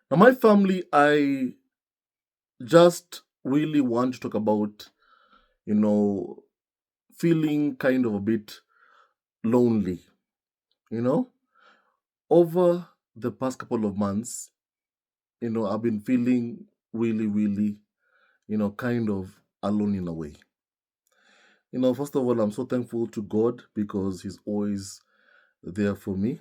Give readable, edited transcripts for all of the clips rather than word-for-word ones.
Now, my family, I just really want to talk about, you know, feeling kind of a bit lonely, you know. Over the past couple of months, I've been feeling really, really, kind of alone in a way. First of all, I'm so thankful to God because He's always there for me.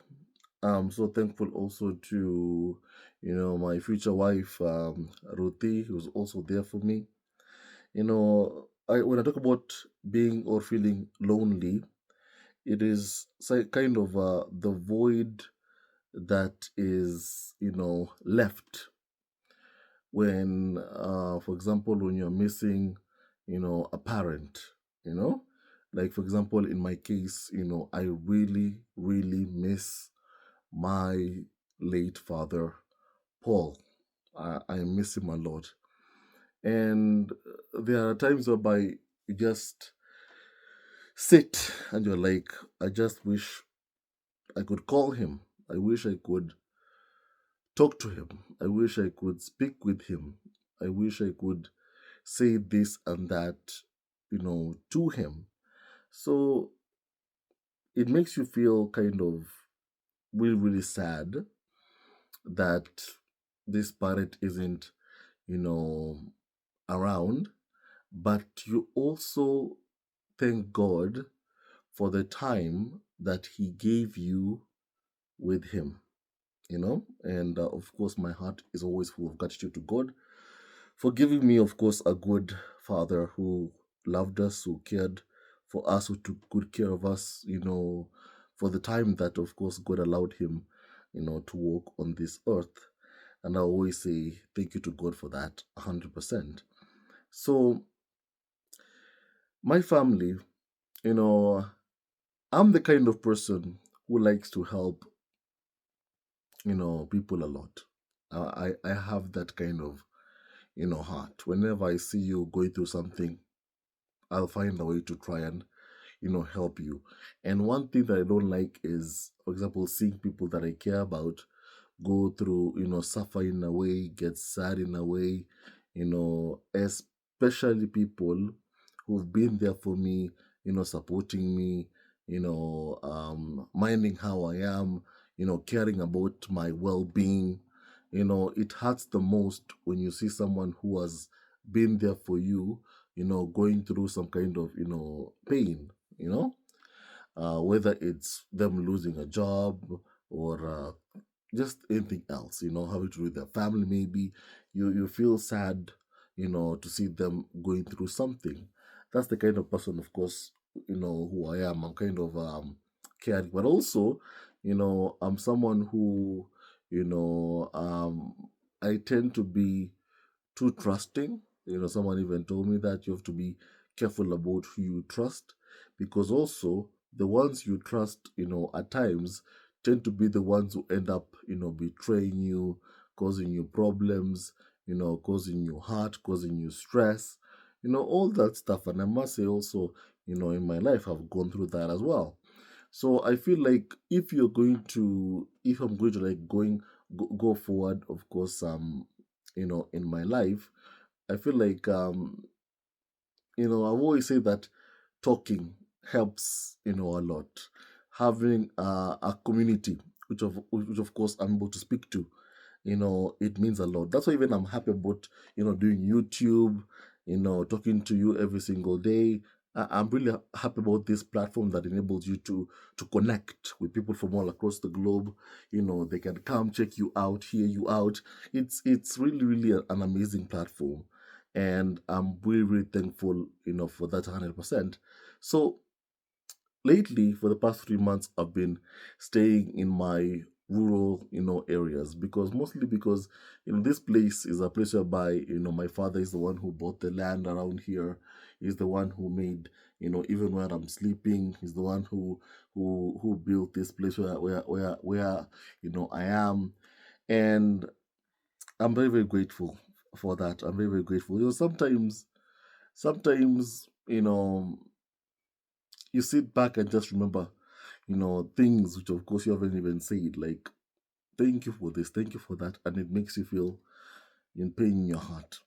I'm so thankful also to, my future wife, Ruthie, who's also there for me. When I talk about being or feeling lonely, it is kind of the void that is, left when, for example, when you're missing, a parent, you know, like for example, in my case, I really, really miss my late father, Paul. I miss him a lot. And there are times whereby you just sit and you're like, I just wish I could call him. I wish I could talk to him. I wish I could speak with him. I wish I could say this and that, to him. So it makes you feel kind of really, really sad that this parent isn't, you know, around, but you also thank God for the time that He gave you with Him, And of course, my heart is always full of gratitude to God for giving me, of course, a good father who loved us, who cared for us, who took good care of us, for the time that, of course, God allowed him, to walk on this earth. And I always say thank you to God for that, 100%. So, my family, you know, I'm the kind of person who likes to help, people a lot. I have that kind of, heart. Whenever I see you going through something, I'll find a way to try and, help you. And one thing that I don't like is, for example, seeing people that I care about go through, suffer in a way, get sad in a way, especially people who've been there for me, supporting me, minding how I am, caring about my well being. It hurts the most when you see someone who has been there for you, going through some kind of, pain, whether it's them losing a job or just anything else, having to do with their family, maybe you feel sad, to see them going through something. That's the kind of person, of course, who I am. I'm kind of caring, but also, I'm someone who, I tend to be too trusting. Someone even told me that you have to be careful about who you trust because also the ones you trust, at times tend to be the ones who end up, betraying you, causing you problems, causing you hurt, causing you stress, all that stuff. And I must say also, in my life, I've gone through that as well. So I feel like if I'm going to like go forward, of course, in my life, I feel like I've always said that talking helps, a lot. Having a community, which of course I'm able to speak to, it means a lot. That's why even I'm happy about, doing YouTube, talking to you every single day. I'm really happy about this platform that enables you to connect with people from all across the globe. They can come check you out, hear you out. It's really, really an amazing platform, and I'm really, really thankful, for that 100%. So lately, for the past 3 months, I've been staying in my rural, areas because mostly because, this place is a place whereby, my father is the one who bought the land around here. He's the one who made, even when I'm sleeping, he's the one who built this place where I am. And I'm very, very grateful for that. I'm very, very grateful. Sometimes, you sit back and just remember, things which of course you haven't even said. Like thank you for this, thank you for that, and it makes you feel in pain in your heart.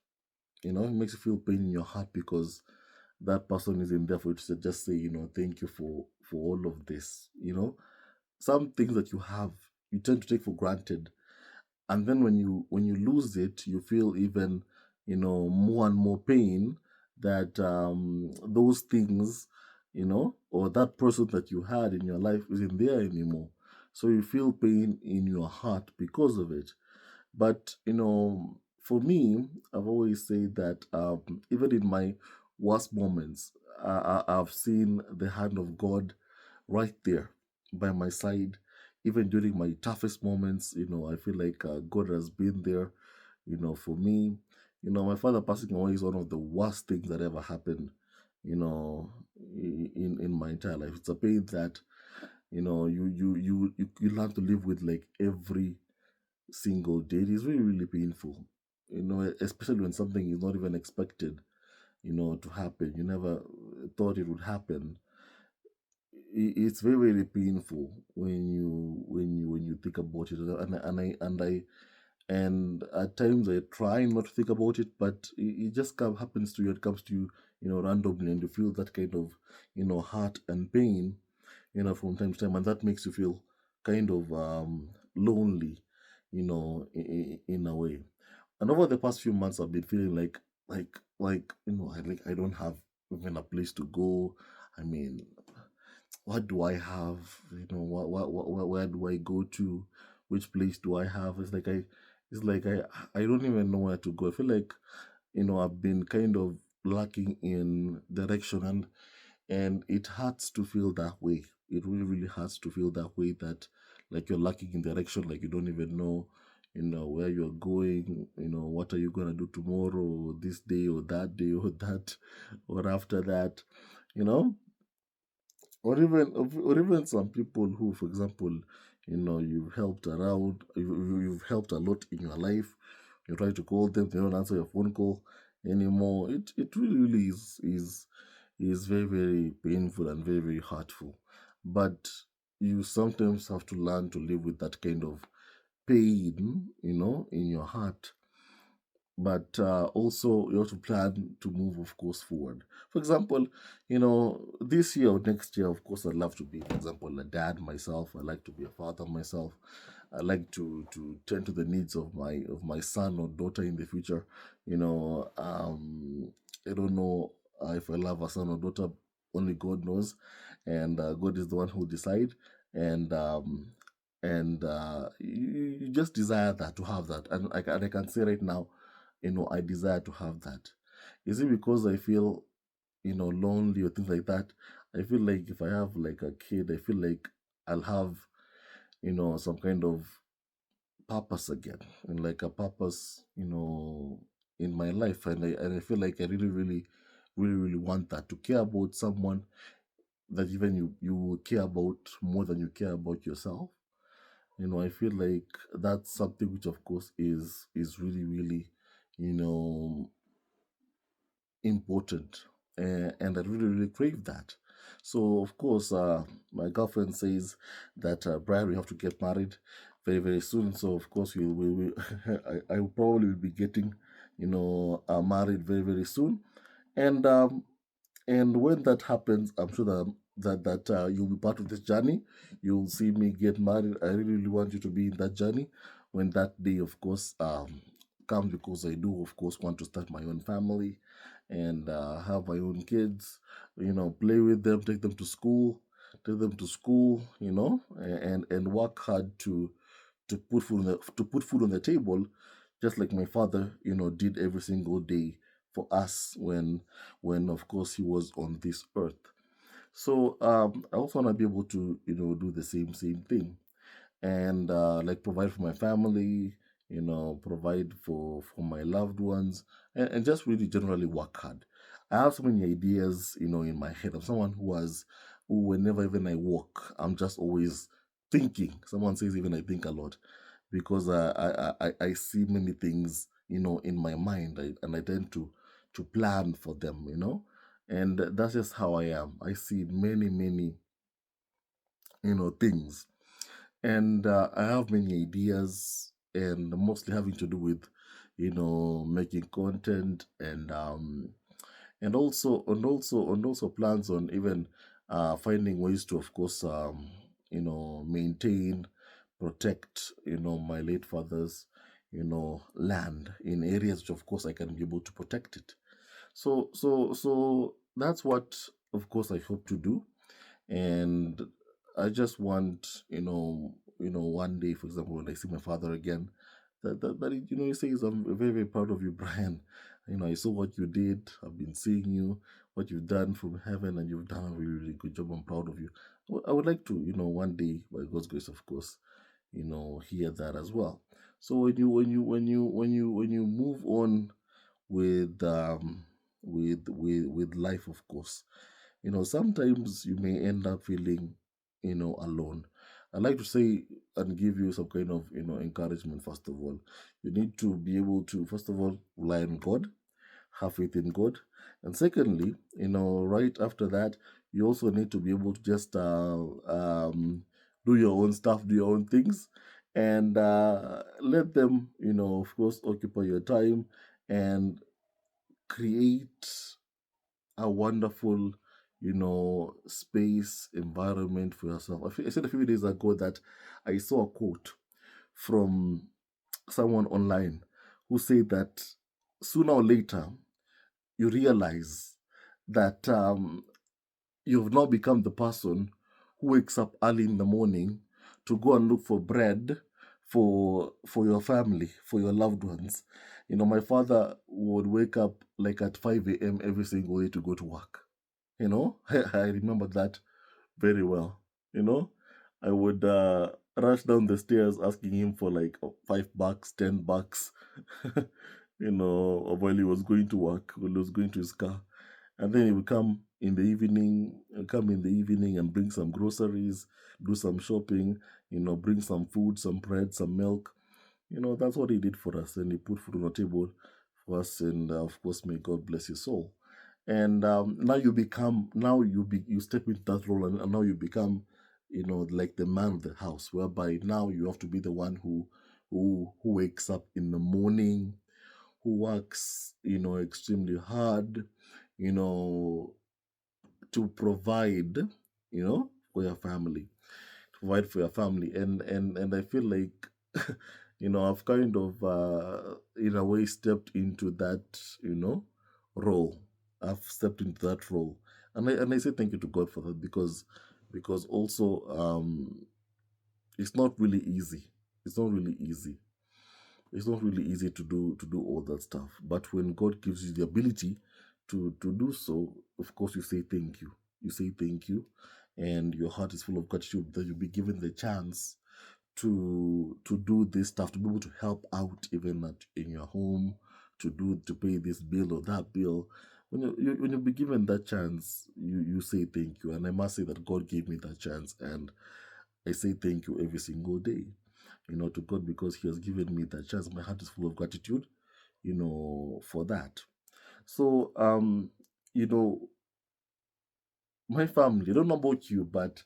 It makes you feel pain in your heart because that person isn't there for you to just say, thank you for all of this. Some things that you have, you tend to take for granted, and then when you lose it, you feel even more and more pain that those things, or that person that you had in your life isn't there anymore. So you feel pain in your heart because of it. But for me, I've always said that even in my worst moments, I've seen the hand of God right there by my side. Even during my toughest moments, I feel like God has been there, for me. My father passing away is one of the worst things that ever happened, in my entire life. It's a pain that you learn to live with like every single day. It is really, really painful, especially when something is not even expected, to happen. You never thought it would happen. It's very, very painful when you think about it. And at times I try not to think about it, but it just happens to you. It comes to you, randomly, and you feel that kind of, hurt and pain, from time to time, and that makes you feel kind of lonely, in a way. And over the past few months, I've been feeling like I don't have even a place to go. I mean, what do I have? Where do I go to? Which place do I have? It's like I don't even know where to go. I feel like I've been kind of lacking in direction, and it hurts to feel that way. It really, really hurts to feel that way, that like you're lacking in direction, like you don't even know, where you're going, what are you gonna do tomorrow, this day or that day or that or after that, you know, or even some people who, for example, you've helped around, you've helped a lot in your life. You try to call them, they don't answer your phone call anymore. It really, really is very, very painful and very, very hurtful. But you sometimes have to learn to live with that kind of pain, in your heart. But also you have to plan to move, of course, forward. For example, this year or next year, of course, I'd love to be, for example, a dad myself. I like to be a father myself. I like to tend to the needs of my son or daughter in the future. I don't know if I love a son or daughter. Only God knows, and God is the one who decide. And you just desire that, to have that, and I can say right now, I desire to have that. Is it because I feel, lonely or things like that? I feel like if I have like a kid, I feel like I'll have, some kind of purpose again, and like a purpose, in my life. And I feel like I really, really, really, really want that, to care about someone that even you will care about more than you care about yourself. I feel like that's something which, of course, is really, really, you know, important, and I really, really crave that. So, of course, my girlfriend says that, Brian, we have to get married very, very soon. So, of course, we I will probably be getting, married very, very soon. And um, and when that happens, I'm sure that you'll be part of this journey. You'll see me get married. I really, really want you to be in that journey when that day, of course, comes, because I do, of course, want to start my own family and have my own kids. Play with them, take them to school. And work hard to put food on the table, just like my father, did every single day for us when of course he was on this earth. So I also want to be able to do the same thing, and like provide for my family, provide for my loved ones, and just really generally work hard. I have so many ideas, in my head. I'm someone who, whenever even I walk, I'm just always thinking. Someone says even I think a lot, because I see many things, in my mind, and I tend to plan for them, and that's just how I am. I see many, many, things. And I have many ideas, and mostly having to do with, making content, and also plans on even finding ways to, of course, maintain, protect, my late father's, land in areas which, of course, I can be able to protect it. So that's what, of course, I hope to do. And I just want, one day, for example, when I see my father again, that he says, I'm very, very proud of you, Brian. I saw what you did. I've been seeing you, what you've done from heaven, and you've done a really, really good job. I'm proud of you. I would like to, one day, by God's grace, of course, hear that as well. So when you move on with with life, of course, sometimes you may end up feeling, alone. I like to say and give you some kind of, encouragement. First of all, you need to be able to, first of all, rely on God, have faith in God. And secondly, right after that, you also need to be able to just do your own stuff, do your own things, and let them, of course, occupy your time and create a wonderful, space, environment for yourself. I said a few days ago that I saw a quote from someone online who said that sooner or later you realize that you've now become the person who wakes up early in the morning to go and look for bread for your family, for your loved ones. My father would wake up like at 5 a.m. every single day to go to work. I remember that very well. You know, I would rush down the stairs asking him for like $5, $10, while he was going to work, while he was going to his car. And then he would come in the evening and bring some groceries, do some shopping, bring some food, some bread, some milk. That's what he did for us. And he put food on the table for us. And of course, may God bless his soul. And now you step into that role, and now you become, like the man of the house, whereby now you have to be the one who wakes up in the morning, who works, extremely hard, you know, to provide, for your family, to provide for your family. And I feel like, I've kind of, in a way, stepped into that, role. I've stepped into that role. And I say thank you to God for that, because also, it's not really easy. It's not really easy. It's not really easy to do all that stuff. But when God gives you the ability to do so, of course you say thank you. You say thank you, and your heart is full of gratitude that you'll be given the chance to do this stuff, to be able to help out even in your home, to pay this bill or that bill. When you be given that chance, you say thank you. And I must say that God gave me that chance, and I say thank you every single day, to God, because He has given me that chance. My heart is full of gratitude, for that. So, you know, my family, I don't know about you, but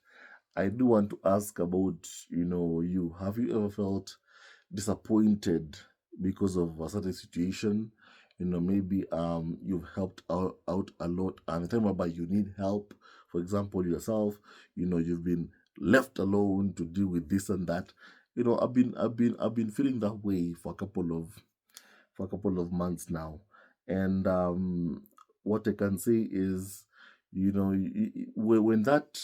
I do want to ask about, you. Have you ever felt disappointed because of a certain situation? Maybe you've helped out a lot, and the time about you need help. For example, yourself, you've been left alone to deal with this and that. I've been feeling that way for a couple of months now. And what I can say is, when that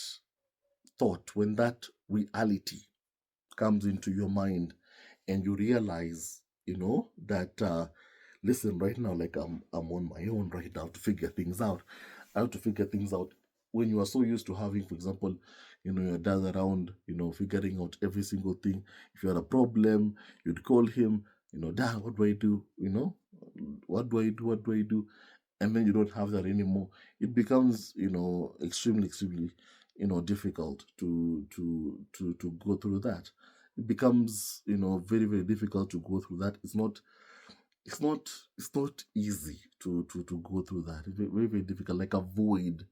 thought, when that reality comes into your mind, and you realize, that listen, right now, like I'm on my own right now to figure things out. I have to figure things out. When you are so used to having, for example, your dad around, figuring out every single thing. If you had a problem, you'd call him, Dad, what do I do? What do I do? What do I do? And then you don't have that anymore. It becomes, extremely, extremely, difficult to go through that. It becomes, very, very difficult to go through that. It's not easy to go through that. It's very, very difficult. Like a void,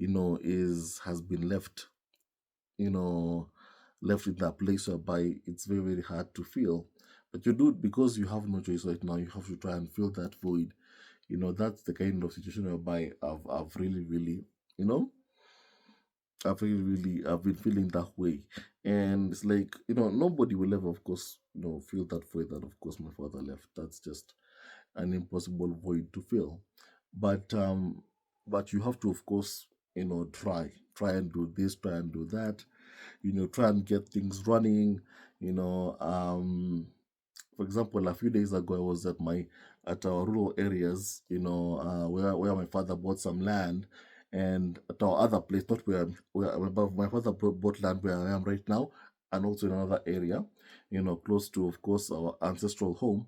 is has been left, you know left in that place whereby it's very, very hard to feel. But you do it because you have no choice right now. You have to try and fill that void. That's the kind of situation whereby I've really, really, you know, I've been feeling that way. And it's like, nobody will ever, of course, feel that void that, of course, my father left. That's just an impossible void to fill. But you have to, of course, try and do this, try and do that, try and get things running, you know. For example, a few days ago, I was at our rural areas, where my father bought some land, and at our other place, not but my father bought land where I am right now, and also in another area, close to, of course, our ancestral home.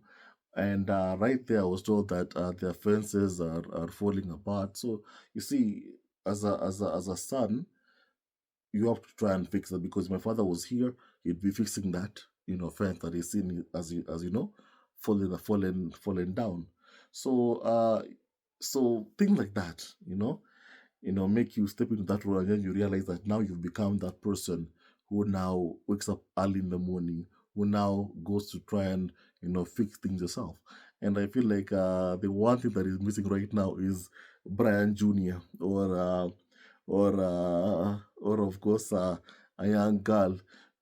And right there, I was told that their fences are falling apart. So you see, as a son, you have to try and fix that, because my father was here, he'd be fixing that, fence that he's seen, as you know, fallen down. So things like that, make you step into that role, and then you realize that now you've become that person who now wakes up early in the morning, who now goes to try and fix things yourself. And I feel like the one thing that is missing right now is Brian Jr. or of course a young girl,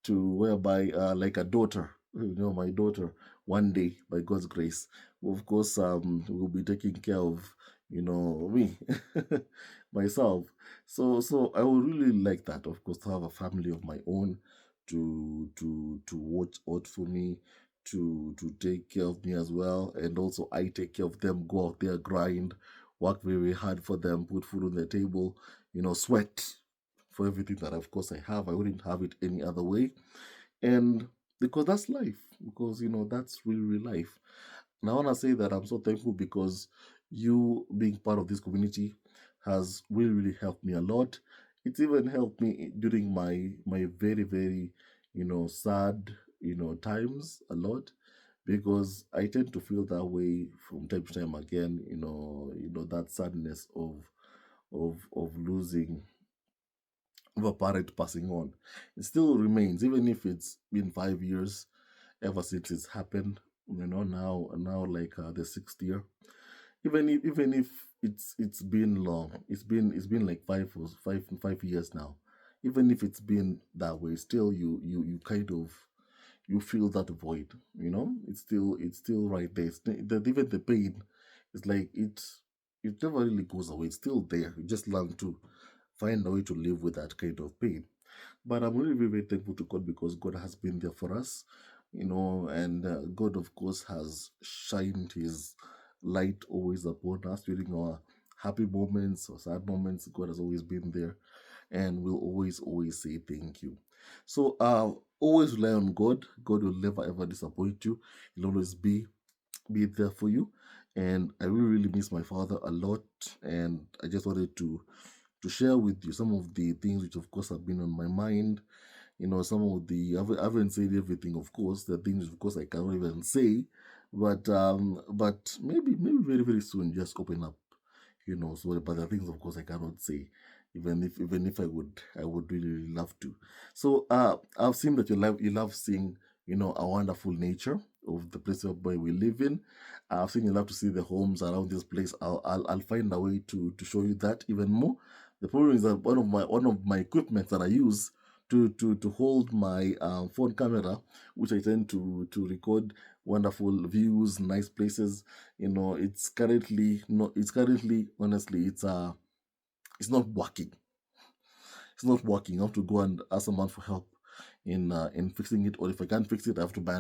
to whereby like a daughter, my daughter, one day by God's grace, of course, will be taking care of me, myself. So I would really like that, of course, to have a family of my own, to watch out for me, to take care of me as well, and also I take care of them, go out there, grind, work very, very hard for them, put food on the table, sweat for everything that, of course, I have. I wouldn't have it any other way. And because that's life, because, that's really, really life. And I want to say that I'm so thankful, because you being part of this community has really, really helped me a lot. It's even helped me during my very, very, sad, times a lot, because I tend to feel that way from time to time again, that sadness of losing, of a parent passing on. It still remains, even if it's been 5 years ever since it's happened. Now like the sixth year. Even if it's been long, it's been like 5 years now. Even if it's been that way, still you kind of, you feel that void. It's still right there. Even the pain is like it never really goes away. It's still there. You just learn to find a way to live with that kind of pain. But I'm really very, very thankful to God, because God has been there for us, and God, of course, has shined His light always upon us during our happy moments or sad moments. God has always been there, and will always, always say thank you. So, always rely on God. God will never ever disappoint you. He'll always be there for you. And I really, really miss my father a lot, and I just wanted to share with you some of the things which, of course, have been on my mind. Some of I haven't said everything, of course. The things, of course, I cannot even say, but maybe very, very soon, just open up. So, but the things, of course, I cannot say, even if I would really, really love to. So, I've seen that you love seeing, a wonderful nature of the place where we live in. I've seen you love to see the homes around this place. I'll find a way to show you that even more. The problem is that one of my equipment that I use to hold my phone camera, which I tend to record wonderful views, nice places. It's currently, honestly, it's not working. It's not working. I have to go and ask someone for help in fixing it, or if I can't fix it, I have to buy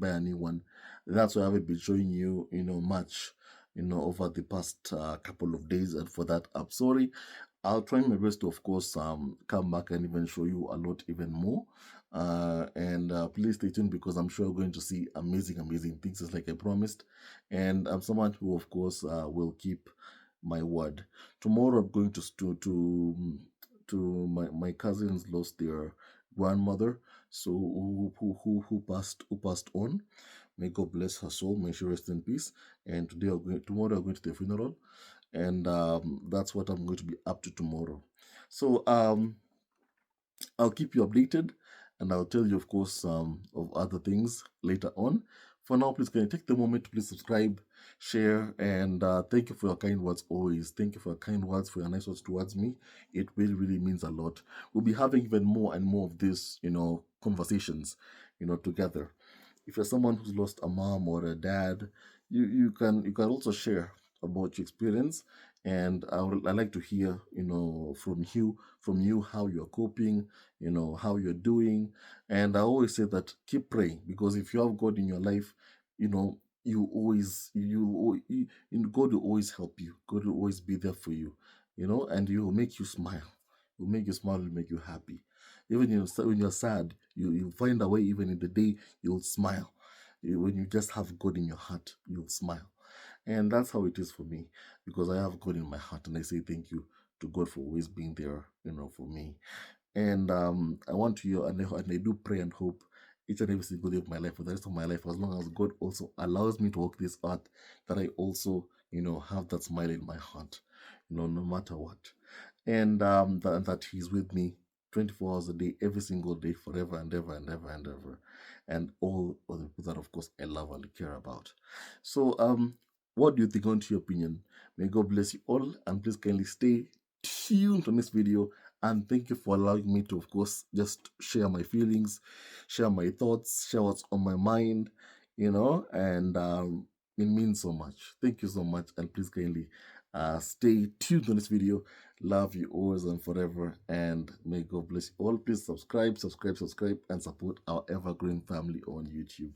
a new one. That's why I haven't been showing you, much, over the past couple of days, and for that, I'm sorry. I'll try my best to, of course, come back and even show you a lot even more. And please stay tuned, because I'm sure you're going to see amazing, amazing things, just like I promised. And I'm someone who, of course, will keep my word. Tomorrow, I'm going to my cousins lost their grandmother, so who passed on. May God bless her soul. May she rest in peace. And tomorrow, I'm going to the funeral, and that's what I'm going to be up to tomorrow. So I'll keep you updated, And I'll tell you, of course, of other things later on. For now, please can you take the moment to please subscribe, share, and thank you for your kind words always. Thank you for your kind words, for your nice words towards me. It really, really means a lot. We'll be having even more and more of this, conversations, together. If you're someone who's lost a mom or a dad, you can also share about your experience, and I like to hear from you how you're coping, how you're doing. And I always say that keep praying, because if you have God in your life, you know you always God will always help you. God will always be there for you, and He will make you smile. Will make you smile, will make you happy. Even when you're sad, you find a way. Even in the day, you'll smile. When you just have God in your heart, you'll smile. And that's how it is for me, because I have God in my heart, and I say thank you to God for always being there, for me. And I want to, and I do pray and hope each and every single day of my life, for the rest of my life, as long as God also allows me to walk this earth, that I also, have that smile in my heart, no matter what. And that He's with me 24 hours a day, every single day, forever and ever and ever and ever. And all of the people that, of course, I love and care about. So, what do you think? On to your opinion. May God bless you all, and please kindly stay tuned on this video. And thank you for allowing me to, of course, just share my feelings, share my thoughts, share what's on my mind, and it means so much. Thank you so much, and please kindly stay tuned on this video. Love you always and forever, and may God bless you all. Please subscribe, subscribe, subscribe, and support our evergreen family on YouTube.